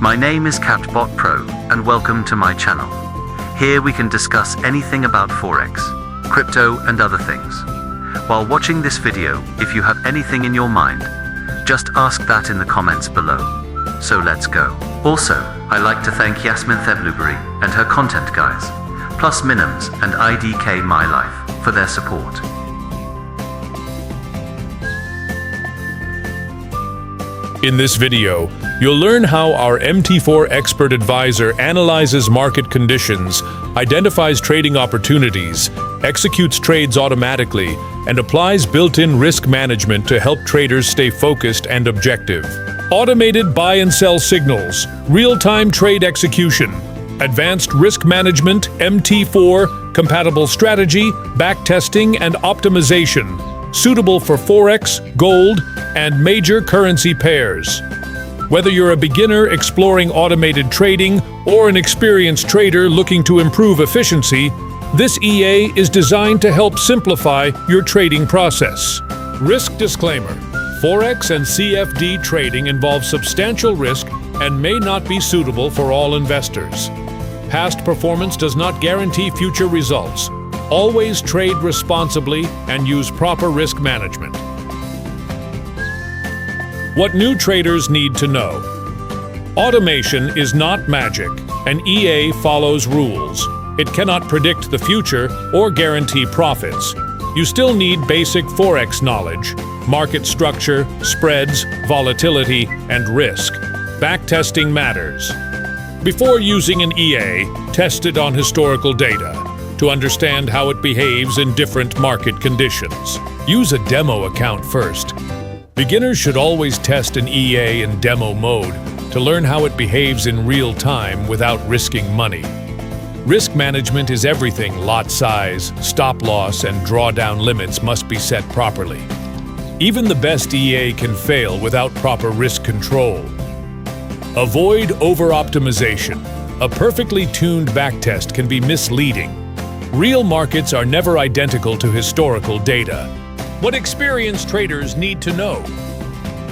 My name is CaptBot Pro, and welcome to my channel. Here we can discuss anything about Forex, crypto, and other things. While watching this video, if you have anything in your mind, just ask that in the comments below. So let's go. Also, I like to thank Yasmin Theblubery and her content guys, plus Minims and IDK My Life for their support. In this video, you'll learn how our MT4 expert advisor analyzes market conditions, identifies trading opportunities, executes trades automatically, and applies built-in risk management to help traders stay focused and objective. Automated buy and sell signals, real-time trade execution, advanced risk management, MT4, compatible strategy, backtesting, and optimization, suitable for Forex, gold, and major currency pairs. Whether you're a beginner exploring automated trading or an experienced trader looking to improve efficiency, this EA is designed to help simplify your trading process. Risk disclaimer: Forex and CFD trading involves substantial risk and may not be suitable for all investors. Past performance does not guarantee future results. Always trade responsibly and use proper risk management. What new traders need to know. Automation is not magic, and EA follows rules. It cannot predict the future or guarantee profits. You still need basic Forex knowledge, market structure, spreads, volatility, and risk. Backtesting matters. Before using an EA, test it on historical data to understand how it behaves in different market conditions. Use a demo account first. Beginners should always test an EA in demo mode to learn how it behaves in real time without risking money. Risk management is everything. Lot size, stop loss, and drawdown limits must be set properly. Even the best EA can fail without proper risk control. Avoid over-optimization. A perfectly tuned backtest can be misleading. Real markets are never identical to historical data. What experienced traders need to know.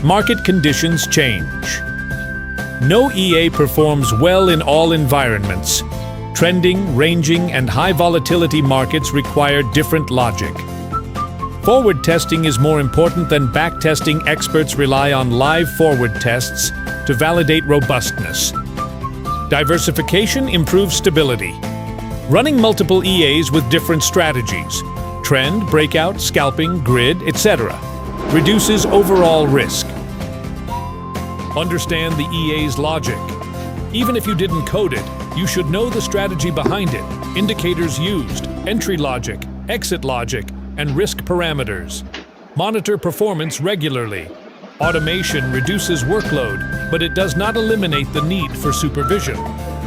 Market conditions change. No EA performs well in all environments. Trending, ranging, and high volatility markets require different logic. Forward testing is more important than backtesting. Experts rely on live forward tests to validate robustness. Diversification improves stability. Running multiple EAs with different strategies, trend, breakout, scalping, grid, etc., reduces overall risk. Understand the EA's logic. Even if you didn't code it, you should know the strategy behind it, indicators used, entry logic, exit logic, and risk parameters. Monitor performance regularly. Automation reduces workload, but it does not eliminate the need for supervision.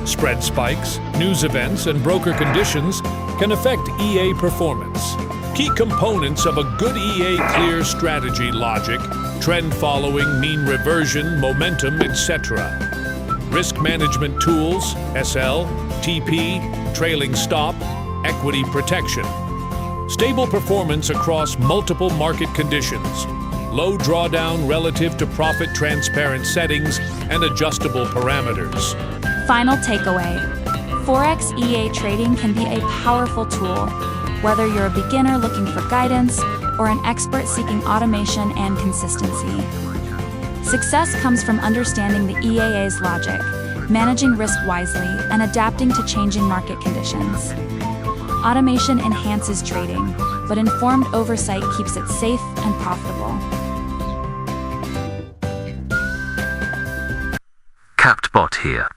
Spread spikes, news events, and broker conditions can affect EA performance. Key components of a good EA: clear strategy logic, trend following, mean reversion, momentum, etc. Risk management tools, SL, TP, trailing stop, equity protection. Stable performance across multiple market conditions. Low drawdown relative to profit, transparent settings, and adjustable parameters. Final takeaway: Forex EA trading can be a powerful tool, whether you're a beginner looking for guidance or an expert seeking automation and consistency. Success comes from understanding the EA's logic, managing risk wisely, and adapting to changing market conditions. Automation enhances trading, but informed oversight keeps it safe and profitable. CaptBot here,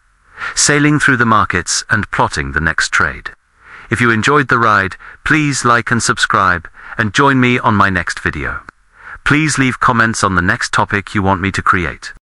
sailing through the markets and plotting the next trade. If you enjoyed the ride, please like and subscribe, and join me on my next video. Please leave comments on the next topic you want me to create.